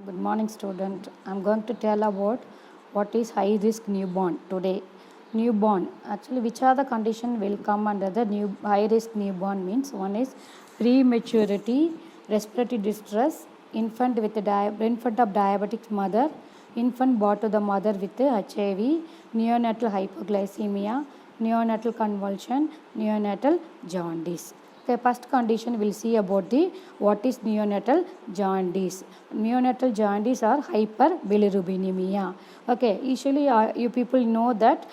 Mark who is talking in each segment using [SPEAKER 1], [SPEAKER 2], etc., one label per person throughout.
[SPEAKER 1] Good morning, student. I'm going to tell about what is high risk newborn today. Newborn, actually, which are the condition will come under the new high risk newborn means one is prematurity, respiratory distress, infant with infant of diabetic mother, infant brought to the mother with HIV, neonatal hypoglycemia, neonatal convulsion, neonatal jaundice. Okay, first condition we'll see about the what is neonatal jaundice. Neonatal jaundice or hyperbilirubinemia. Okay, usually you people know that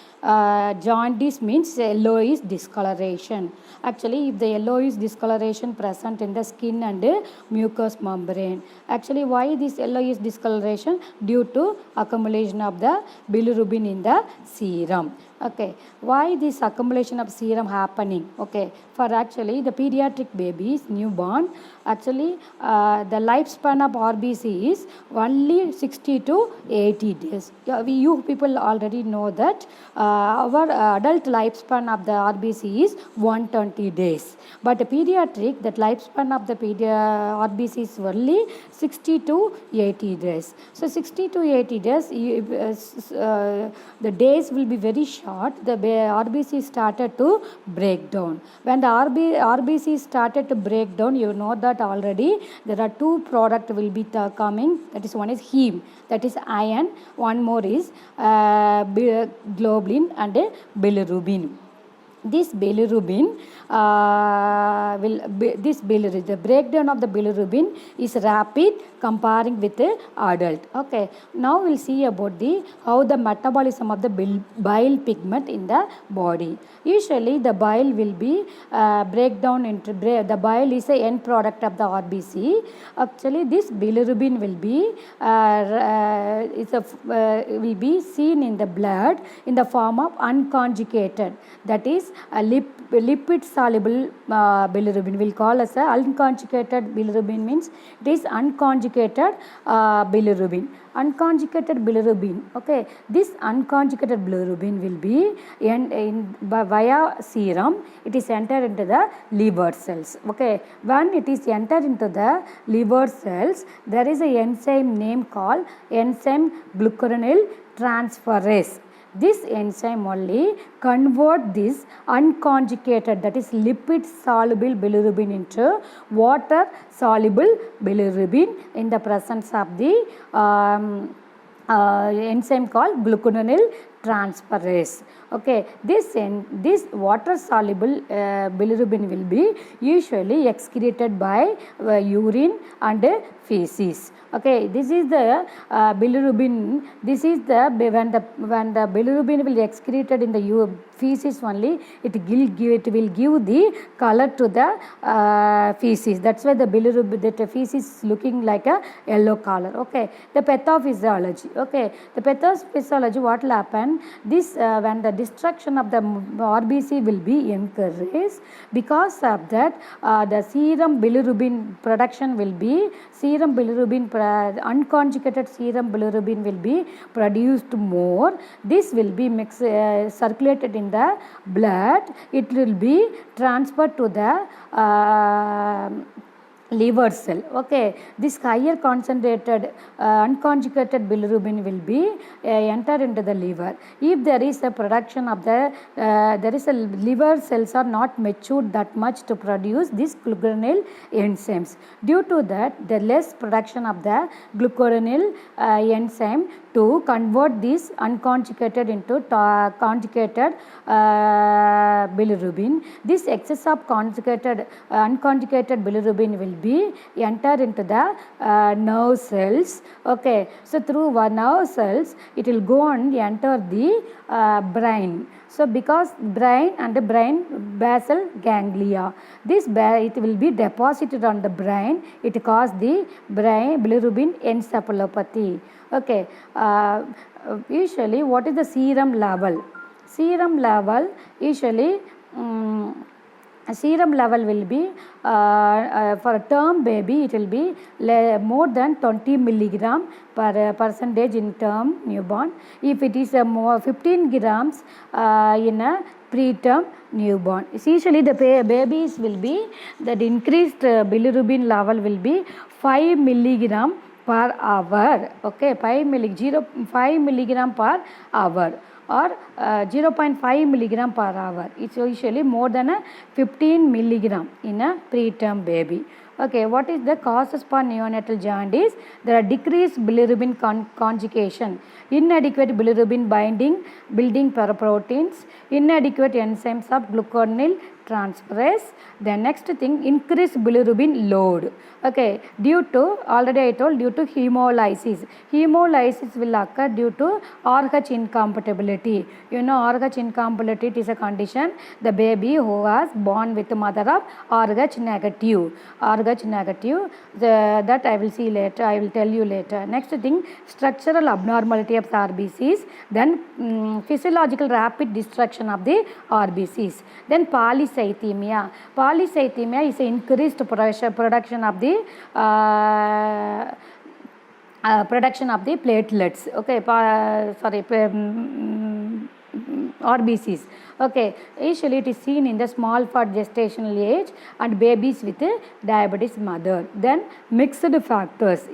[SPEAKER 1] jaundice means yellowish discoloration. Actually, if the yellowish discoloration present in the skin and mucous membrane. Actually, why this yellowish discoloration? Due to accumulation of the bilirubin in the serum. Okay, why this accumulation of serum happening? Okay, for actually the pediatric babies newborn, actually the lifespan of RBC is only 60 to 80 days. You people already know that our adult lifespan of the RBC is 120 days, but the pediatric, that lifespan of the RBC is only 60 to 80 days. So 60 to 80 days, the days will be very short. The RBC started to break down. When the RBC started to break down, you know that already there are two products will be coming. That is, one is heme, that is iron. One more is globulin and bilirubin. This bilirubin the breakdown of the bilirubin is rapid comparing with the adult. Okay, now we'll see about the how the metabolism of the bile pigment in the body. Usually the bile will be breakdown into the bile is a end product of the RBC. Actually, this bilirubin will be seen in the blood in the form of unconjugated, that is lipid soluble bilirubin. We'll call as a unconjugated bilirubin means it is unconjugated bilirubin. Unconjugated bilirubin. Okay, this unconjugated bilirubin will be via serum. It is entered into the liver cells. Okay, when it is entered into the liver cells, there is a enzyme name called enzyme glucuronyl transferase. This enzyme only convert this unconjugated, that is lipid soluble bilirubin into water soluble bilirubin in the presence of the enzyme called glucuronyl transferase. Okay, this water soluble bilirubin will be usually excreted by urine and feces. Okay, this is the bilirubin. This is the when the bilirubin will be excreted in the feces only, it will give the color to the feces. That's why the bilirubin, that feces is looking like a yellow color. Okay, the pathophysiology. Okay, the pathophysiology, what will happen? This when the destruction of the RBC will be encouraged, because of that the serum bilirubin production will be unconjugated serum bilirubin will be produced more. This will be circulated in the blood. It will be transferred to the liver cell. Okay, this higher concentrated unconjugated bilirubin will be entered into the liver. If there is a production of the liver cells are not matured that much to produce this glucuronyl enzymes. Due to that, the less production of the glucuronyl enzyme to convert this unconjugated into conjugated bilirubin. This excess of unconjugated bilirubin will be entered into the nerve cells. Okay, so through nerve cells it will go and enter the brain. So because brain and the brain basal ganglia, it will be deposited on the brain. It causes the brain bilirubin encephalopathy. Okay, usually what is the serum level? Serum level usually serum level will be for a term baby, it will be more than 20 milligram per percentage in term newborn. If it is more 15 grams in a preterm newborn. Usually the babies will be that increased bilirubin level will be 5 milligram per hour. Okay, 5 milligram per hour or 0.5 milligram per hour. It's usually more than a 15 milligram in a preterm baby. Okay, what is the causes for neonatal jaundice? There are decreased bilirubin conjugation, inadequate bilirubin building proteins, inadequate enzymes of gluconyl transferase. The next thing, increased bilirubin load. Okay, due to, already I told, due to hemolysis. Hemolysis will occur due to RH incompatibility. You know, RH incompatibility, it is a condition the baby who was born with mother of RH negative. RH negative, that I will see later, I will tell you later. Next thing, structural abnormality of the RBCs, then physiological rapid destruction of the RBCs, then polycythemia. Polycythemia is increased production of the platelets. Okay, RBCs. Okay, usually it is seen in the small for gestational age and babies with diabetes mother. Then mixed factors.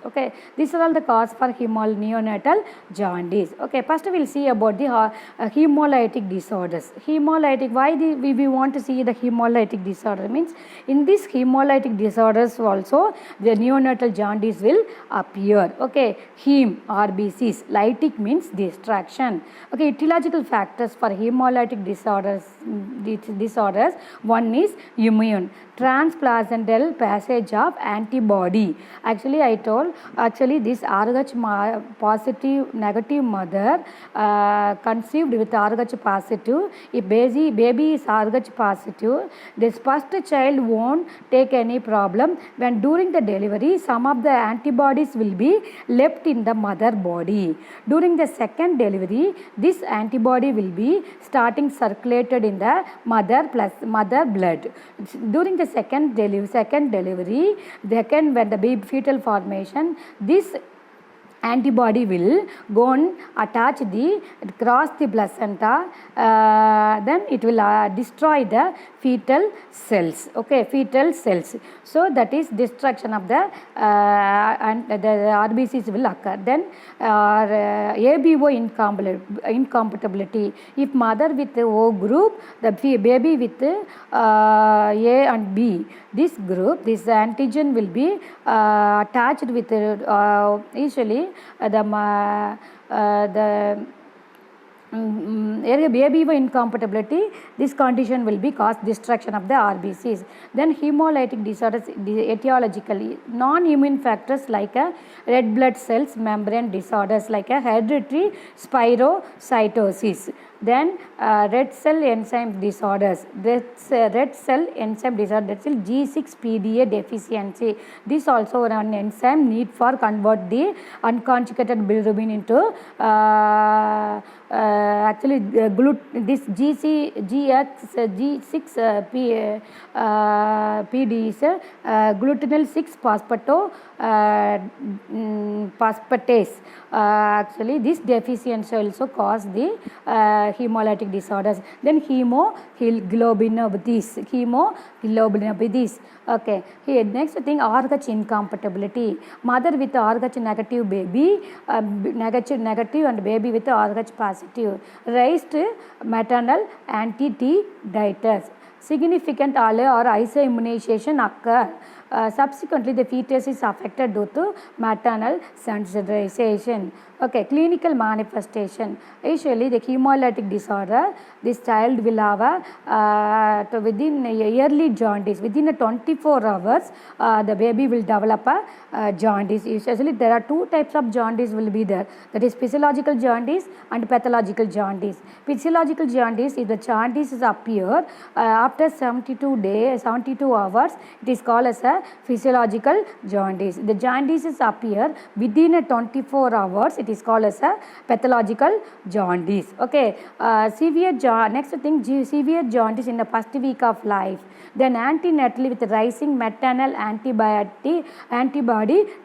[SPEAKER 1] Okay, these are all the cause for neonatal jaundice. Okay, first we will see about the hemolytic disorders. Hemolytic, why we want to see the hemolytic disorder means in this hemolytic disorders also the neonatal jaundice will appear. Okay, heme RBCs, lytic means distraction. Okay, etiological factors for hemolytic disorders. One is immune, transplacental passage of antibody. Actually, I told, this RH positive negative mother conceived with RH positive. If baby is RH positive, this first child won't take any problem. When during the delivery, some of the antibodies will be left in the mother body. During the second delivery, this antibody will be starting circulated in the mother blood. During the second delivery, when the baby fetal formation, this antibody will go and cross the placenta, then it will destroy the fetal cells. Okay, fetal cells. So that is destruction of the and the RBCs will occur. Then ABO incompatibility. If mother with O group, the baby with A and B, this group, this antigen will be attached with usually baby incompatibility, this condition will be cause destruction of the RBCs. Then hemolytic disorders etiologically, non-immune factors like red blood cells membrane disorders like hereditary spherocytosis. Then red cell enzyme disorders, red cell enzyme disorder, that's G6PD deficiency. This also an enzyme need for convert the unconjugated bilirubin into this G6PD is glutenyl 6 phosphatase. Actually, this deficiency also cause the hemolytic disorders. Then hemoglobinopathies. Okay, here next thing, RH incompatibility. Mother with RH negative baby, negative and baby with RH positive. Raised maternal anti-T titers. Significant ALA or isoimmunization occur. Subsequently, the fetus is affected due to maternal sensitization. Okay, clinical manifestation. Usually, the hemolytic disorder, this child will have within yearly jaundice. Within 24 hours, the baby will develop a jaundice. Usually, there are two types of jaundice will be there. That is physiological jaundice and pathological jaundice. Physiological jaundice, if the jaundice is appear after 72 hours, it is called as a physiological jaundice. The jaundices appear within 24 hours, it is called as a pathological jaundice. Okay, next thing, severe jaundice in the first week of life. Then antenatally with rising maternal antibody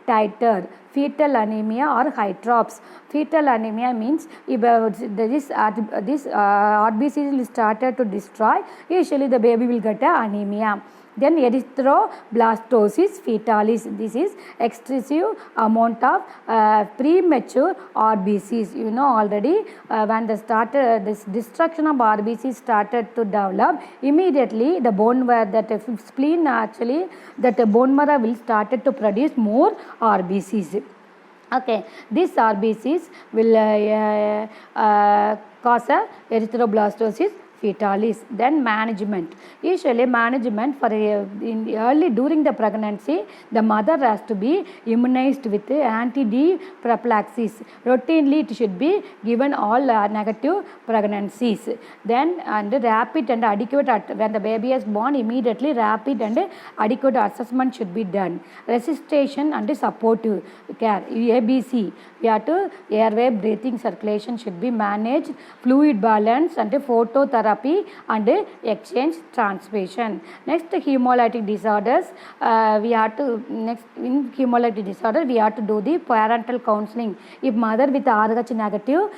[SPEAKER 1] titer, fetal anemia or hydrops. Fetal anemia means if this RBC will started to destroy, usually the baby will get anemia. Then erythroblastosis fetalis. This is excessive amount of premature RBCs. You know already when this destruction of RBCs started to develop, immediately the bone marrow, that spleen actually, that bone marrow will started to produce more RBCs. Okay, these RBCs will cause a erythroblastosis fetalis. Then management. Usually management for in early during the pregnancy, the mother has to be immunized with anti-D prophylaxis. Routinely it should be given all negative pregnancies. Then and rapid and adequate when the baby is born, immediately rapid and adequate assessment should be done. Resuscitation and supportive care, ABC. We have to airway, breathing, circulation should be managed. Fluid balance and phototherapy and exchange transfusion. Next, hemolytic disorders. We have to in hemolytic disorder we have to do the parental counseling. If mother with RH negative,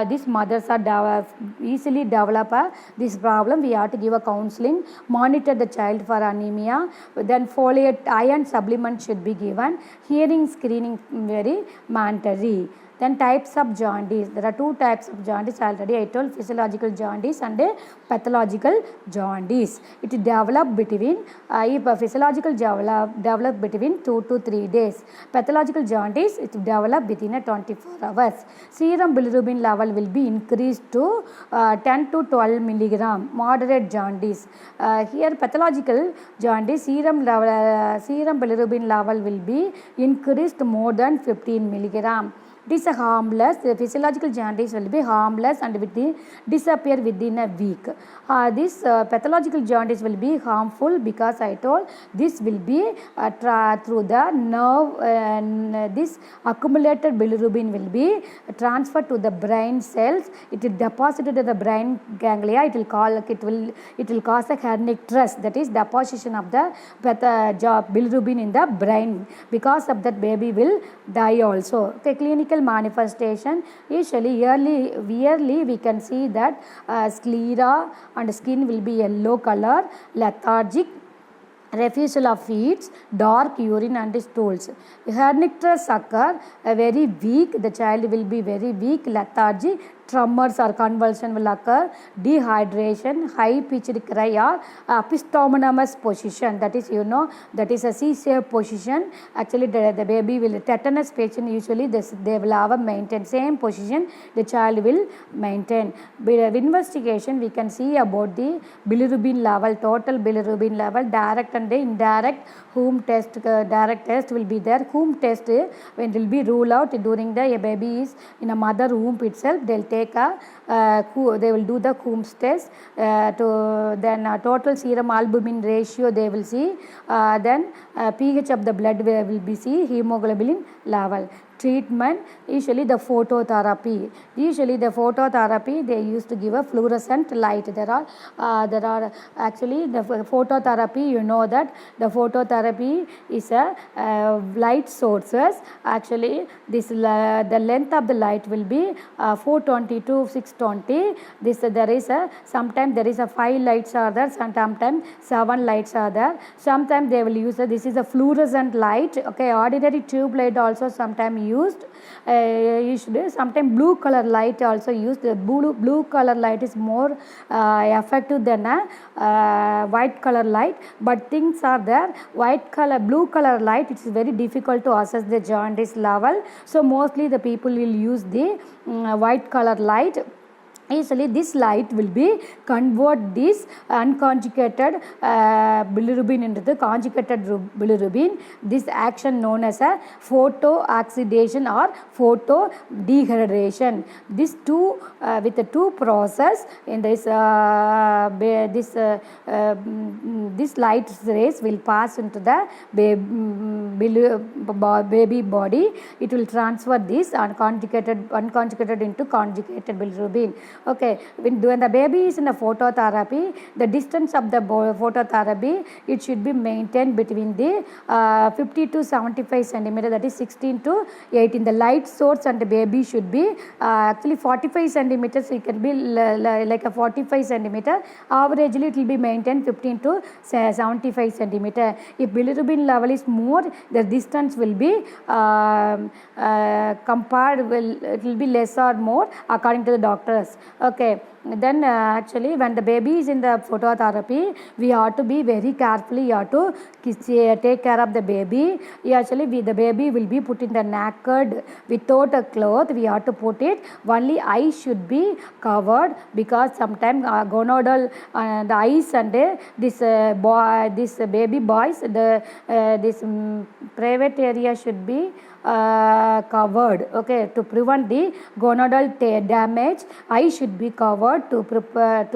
[SPEAKER 1] these mothers are easily develop this problem. We have to give a counseling, monitor the child for anemia. Then folate iron supplement should be given. Hearing screening very mandatory. Then types of jaundice. There are two types of jaundice already. I told physiological jaundice and pathological jaundice. It develop between if a physiological develop between 2 to 3 days. Pathological jaundice it develop within 24 hours. Serum bilirubin level will be increased to 10 to 12 milligram. Moderate jaundice. Here pathological jaundice serum bilirubin level will be increased more than 15 milligram. This is harmless. The physiological jaundice will be harmless and disappear within a week. This pathological jaundice will be harmful because I told this will be through the nerve. This accumulated bilirubin will be transferred to the brain cells. It is deposited in the brain ganglia. It will cause a kernicterus, that is deposition of the bilirubin in the brain. Because of that, baby will die also. Okay, clinical manifestation. Usually yearly we can see that sclera and skin will be yellow color, lethargic, refusal of feeds, dark urine and stools. Kernicterus occur very weak. The child will be very weak, lethargy, tremors or convulsion will occur, dehydration, high pitched cry or epistomonomous position. That is, that is a C-shaped position. Actually, the baby will, tetanus patient usually they will have a maintain same position. The child will maintain. With investigation, we can see about the bilirubin level, total bilirubin level, direct and indirect. Whom test, direct test will be there. Whom test when will be ruled out during the baby is in a mother womb itself. They'll take they will do the Coombs test. Then total serum albumin ratio they will see. Then pH of the blood will be see, hemoglobin level. Treatment, usually the phototherapy. They used to give a fluorescent light. There are actually the phototherapy. You know that the phototherapy is a light sources. Actually, this the length of the light will be 420 to 620. There is a sometimes there is a 5 lights are there, sometimes 7 lights are there. Sometimes they will use this is a fluorescent light. Okay, ordinary tube light also sometimes used. Sometimes blue color light also used. The blue color light is more effective than a white color light, but things are there. Blue color light, it is very difficult to assess the jaundice level, so mostly the people will use the white color light. Easily this light will be convert this unconjugated bilirubin into the conjugated bilirubin. This action known as a photooxidation or photodegradation. This two with the two process in this this light rays will pass into the baby body. It will transfer this unconjugated into conjugated bilirubin. Okay, when the baby is in the phototherapy, the distance of the phototherapy, it should be maintained between the 50 to 75 centimeter, that is 16 to 18. The light source and the baby should be actually 45 centimeters. It can be like a 45 centimeter. Averagely, it will be maintained 15 to 75 centimeter. If bilirubin level is more, the distance will be compared, it will be less or more according to the doctors. Okay. Then actually when the baby is in the phototherapy, we have to be very carefully, you have to take care of the baby. Actually the baby will be put in the naked without a cloth. We have to put it, only eyes should be covered, because sometimes gonadal the eyes and this baby boys, this private area should be covered, okay, to prevent the gonadal damage. Eye should be covered to prevent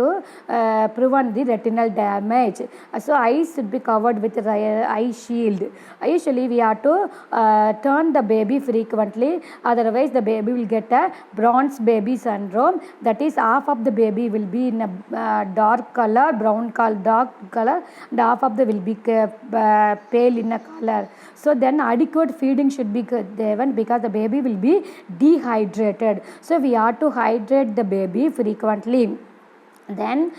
[SPEAKER 1] the retinal damage. So eyes should be covered with eye shield. Usually we have to turn the baby frequently, otherwise the baby will get a bronze baby syndrome. That is, half of the baby will be in a dark color, brown color, dark color, and half of the will be pale in a color. So then adequate feeding should be given, because the baby will be dehydrated. So we have to hydrate the baby frequently. Then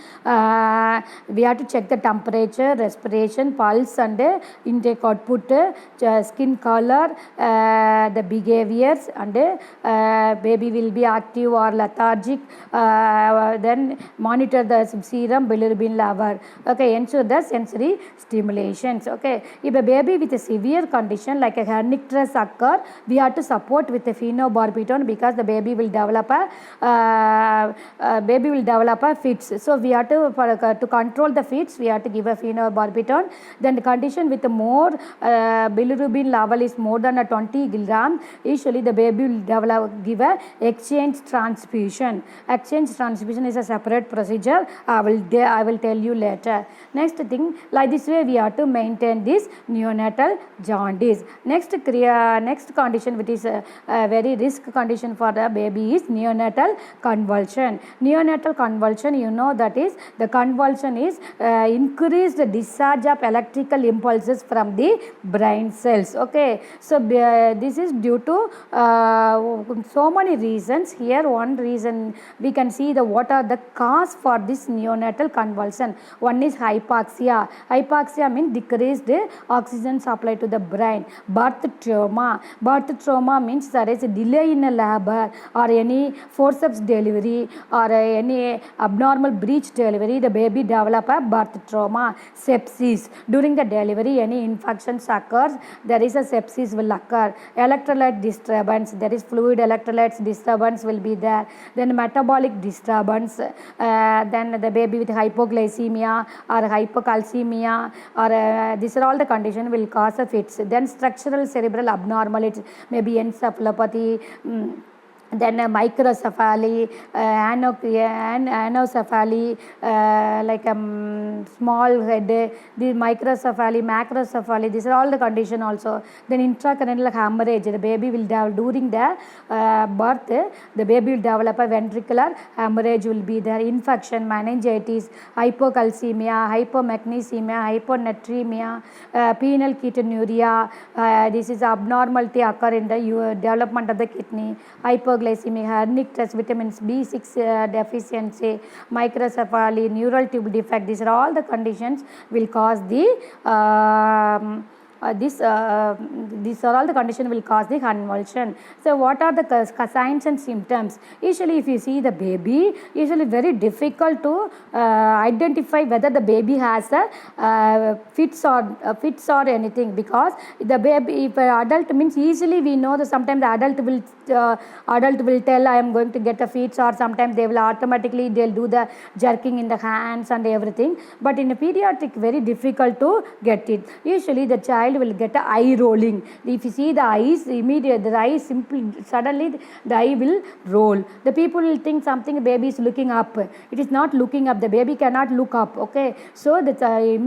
[SPEAKER 1] we have to check the temperature, respiration, pulse and intake output, skin color, the behaviors, and baby will be active or lethargic. Then monitor the serum bilirubin level. Okay, ensure the sensory stimulations. Okay, if a baby with a severe condition like a kernicterus occur, we have to support with the phenobarbital, because the baby will develop a fit. So we have to control the fits, we have to give a phenobarbital. Then the condition with more bilirubin level is more than a 20 gram, usually the baby will give a exchange transfusion. Exchange transfusion is a separate procedure. I will tell you later. Next thing, like this way we have to maintain this neonatal jaundice. Next condition, which is a very risk condition for the baby, is neonatal convulsion. Neonatal convulsion, you know, that is, the convulsion is increased discharge of electrical impulses from the brain cells. Okay, so this is due to so many reasons. Here one reason we can see what are the cause for this neonatal convulsion. One is hypoxia. Hypoxia means decreased oxygen supply to the brain. Birth trauma. Birth trauma means there is a delay in a labor or any forceps delivery or any abnormal breech delivery, the baby develop a birth trauma. Sepsis. During the delivery, any infections occurs, there is a sepsis will occur. Electrolyte disturbance, there is fluid electrolytes disturbance will be there. Then metabolic disturbance, then the baby with hypoglycemia or hypocalcemia, or these are all the conditions will cause a fits. Then structural cerebral abnormalities, maybe encephalopathy, then microcephaly, anencephaly, like small head, the microcephaly, macrocephaly, these are all the condition also. Then intracranial hemorrhage, the baby will develop during the birth, the baby will develop a ventricular hemorrhage will be there. Infection, meningitis, hypocalcemia, hypomagnesemia, hyponatremia, penile ketonuria, this is abnormality occur in the development of the kidney. Hypoglycemia, kernicterus, vitamins B6 deficiency, microcephaly, neural tube defect, these are all the conditions will cause the these are all the conditions will cause the convulsion. So what are the signs and symptoms? Usually if you see the baby, usually very difficult to identify whether the baby has a fits or anything, because the baby, if an adult means, easily we know that sometimes the adult will tell I am going to get a fits, or sometimes they will automatically they'll do the jerking in the hands and everything. But in a pediatric, very difficult to get it. Usually the child child will get a eye rolling. If you see the eyes, immediately the eye suddenly the eye will roll. The people will think something baby is looking up. It is not looking up. The baby cannot look up. Okay, so the eye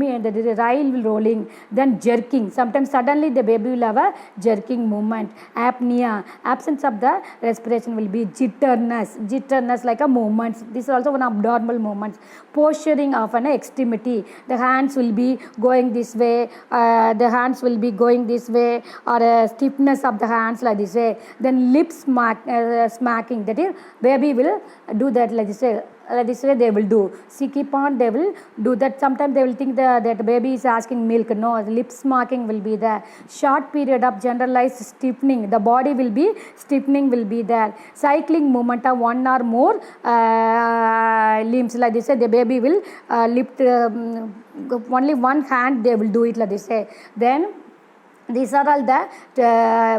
[SPEAKER 1] will rolling. Then jerking. Sometimes suddenly the baby will have a jerking movement. Apnea, absence of the respiration will be jitterness like a movement. This is also one abnormal movement. Posturing of an extremity. The hands will be going this way. The hands will be going this way, or stiffness of the hands like this way. Then lips smacking. That is, baby will do that like this way. This way they will do. See, keep on, they will do that. Sometimes they will think that baby is asking milk. No, lip smacking will be there. Short period of generalized stiffening. The body will be stiffening will be there. Cycling movement of one or more limbs like this way. The baby will lift only one hand. They will do it like this way. Then these are all the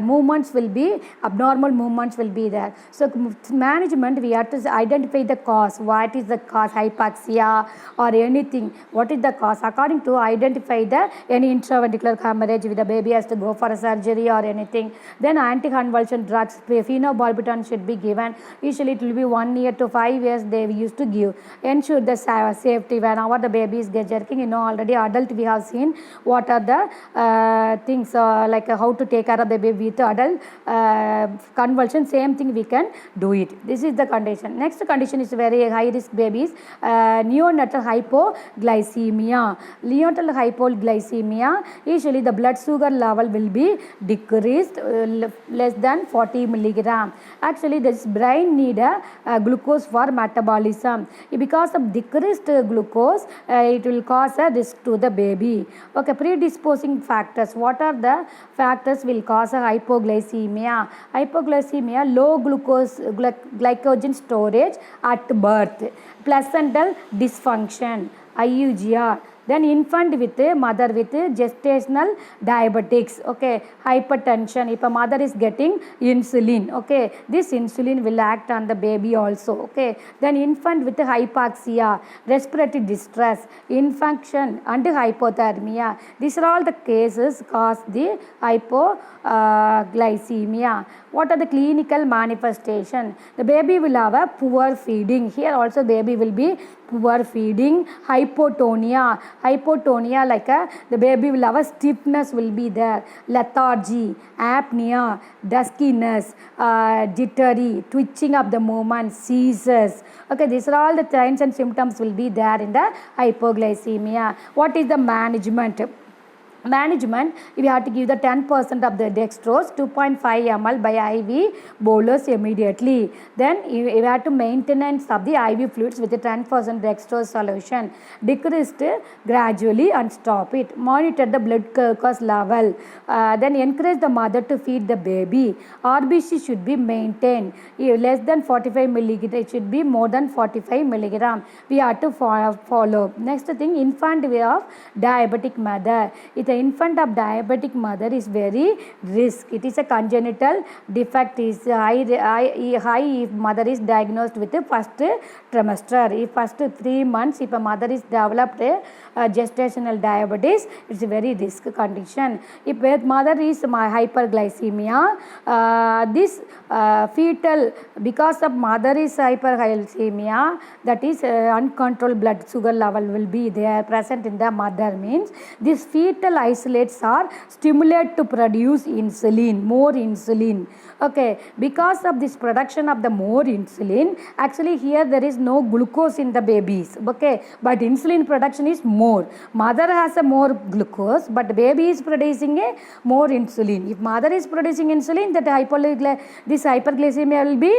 [SPEAKER 1] movements will be abnormal movements will be there. So management, we have to identify the cause. What is the cause? Hypoxia or anything. What is the cause? According to identify the any intraventricular hemorrhage with the baby has to go for a surgery or anything. Then anticonvulsion drugs, phenobarbital should be given. Usually it will be 1 year to 5 years they used to give. Ensure the safety whenever the baby is jerking. Already adult we have seen what are the things. Like how to take care of the baby with adult convulsion, same thing we can do it. This is the condition. Next condition is very high risk babies, neonatal hypoglycemia. Neonatal hypoglycemia, usually the blood sugar level will be decreased less than 40 milligram. Actually this brain need a glucose for metabolism. Because of decreased glucose, it will cause a risk to the baby. Okay, predisposing factors. What are the factors will cause a hypoglycemia? Hypoglycemia, low glucose glycogen storage at birth, placental dysfunction, IUGR. Then infant with mother with gestational diabetics. Okay, hypertension. If a mother is getting insulin, okay, this insulin will act on the baby also. Okay, then infant with hypoxia, respiratory distress, infection and hypothermia. These are all the cases cause the hypoglycemia. What are the clinical manifestation? The baby will have a poor feeding. Here also baby will be poor feeding, hypotonia. Hypotonia like the baby will have a stiffness will be there, lethargy, apnea, duskiness, jittery, twitching of the movement, seizures. Okay, these are all the signs and symptoms will be there in the hypoglycemia. What is the management? Management, we have to give the 10% of the dextrose, 2.5 ml by IV bolus immediately. Then you have to maintenance of the IV fluids with the 10% dextrose solution. Decreased gradually and stop it. Monitor the blood glucose level. Then encourage the mother to feed the baby. RBC should be maintained. Less than 45 milligram, it should be more than 45 milligram. We have to follow. Next thing, infant way of diabetic mother. If the infant of diabetic mother is very risk. It is a congenital defect is high if mother is diagnosed with the first trimester. If first 3 months, if a mother is developed a gestational diabetes, it's a very risk condition. If mother is hyperglycemia, this fetal, because of mother is hyperglycemia, that is uncontrolled blood sugar level will be there present in the mother, means this fetal isolates are stimulated to produce insulin, more insulin. Okay, because of this production of the more insulin, actually here there is no glucose in the babies. Okay, but insulin production is more. Mother has a more glucose, but baby is producing a more insulin. If mother is producing insulin, that this hyperglycemia will be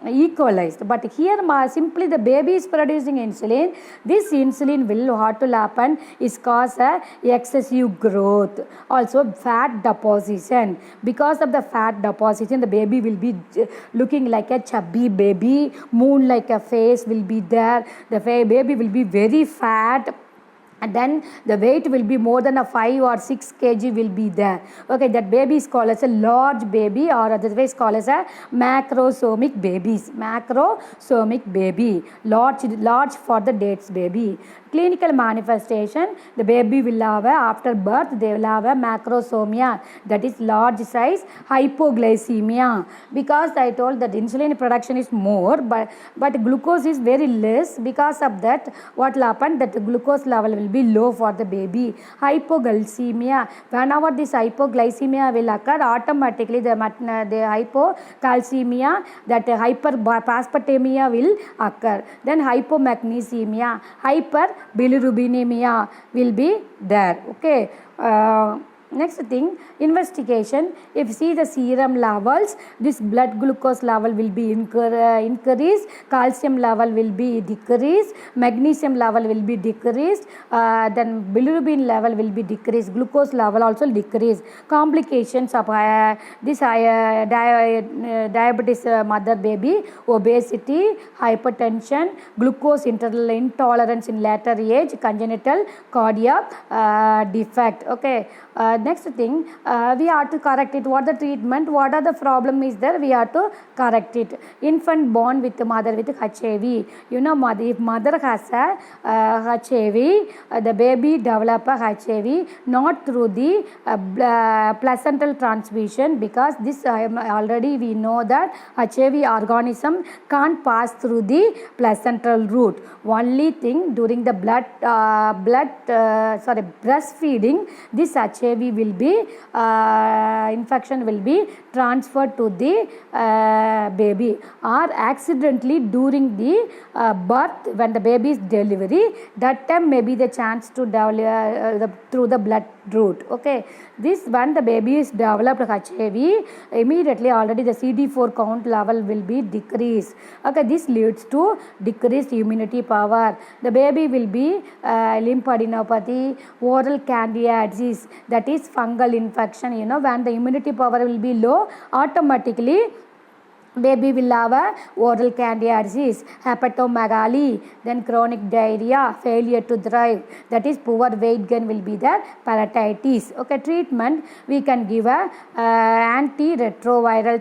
[SPEAKER 1] equalized. But here simply the baby is producing insulin. This insulin will what will happen is cause a excessive growth, also fat deposition. Because of the fat deposition, the baby will be looking like a chubby baby, moon like a face will be there. The baby will be very fat, and then the weight will be more than a 5 or 6 kg will be there. Okay, that baby is called as a large baby, or otherwise called as a macrosomic babies. Macrosomic baby, large for the dates baby. Clinical manifestation, the baby will have after birth they will have a macrosomia, that is large size hypoglycemia, because I told that insulin production is more but glucose is very less. Because of that what will happen, that glucose level will be low for the baby. Hypoglycemia, whenever this hypoglycemia will occur, automatically the hypocalcemia, that hyperphosphatemia will occur. Then hypomagnesemia, hyperbilirubinemia will be there. Okay. Next thing, investigation. If you see the serum levels, this blood glucose level will be increased, calcium level will be decreased, magnesium level will be decreased, then bilirubin level will be decreased, glucose level also decreased. Complications of this diabetes mother baby, obesity, hypertension, glucose intolerance in later age, congenital cardiac defect. Okay. Next thing, we have to correct it. What the treatment, what are the problem is there, we have to correct it. Infant born with mother with HIV, you know, if mother has a HIV, the baby develop a HIV not through the placental transmission, because this already we know that HIV organism can't pass through the placental route. Only thing, during the breastfeeding, this HIV will be infection will be transferred to the baby, or accidentally during the birth, when the baby is delivery, that time may be the chance to develop through the blood route. Okay, this when the baby is developed HIV, immediately already the CD4 count level will be decreased. Okay, this leads to decreased immunity power. The baby will be lymphadenopathy, oral candidiasis, that is fungal infection. You know, when the immunity power will be low, automatically baby will have a oral candidiasis, hepatomegaly, then chronic diarrhea, failure to thrive, that is poor weight gain will be there, parathyroiditis. Okay, treatment, we can give a antiretroviral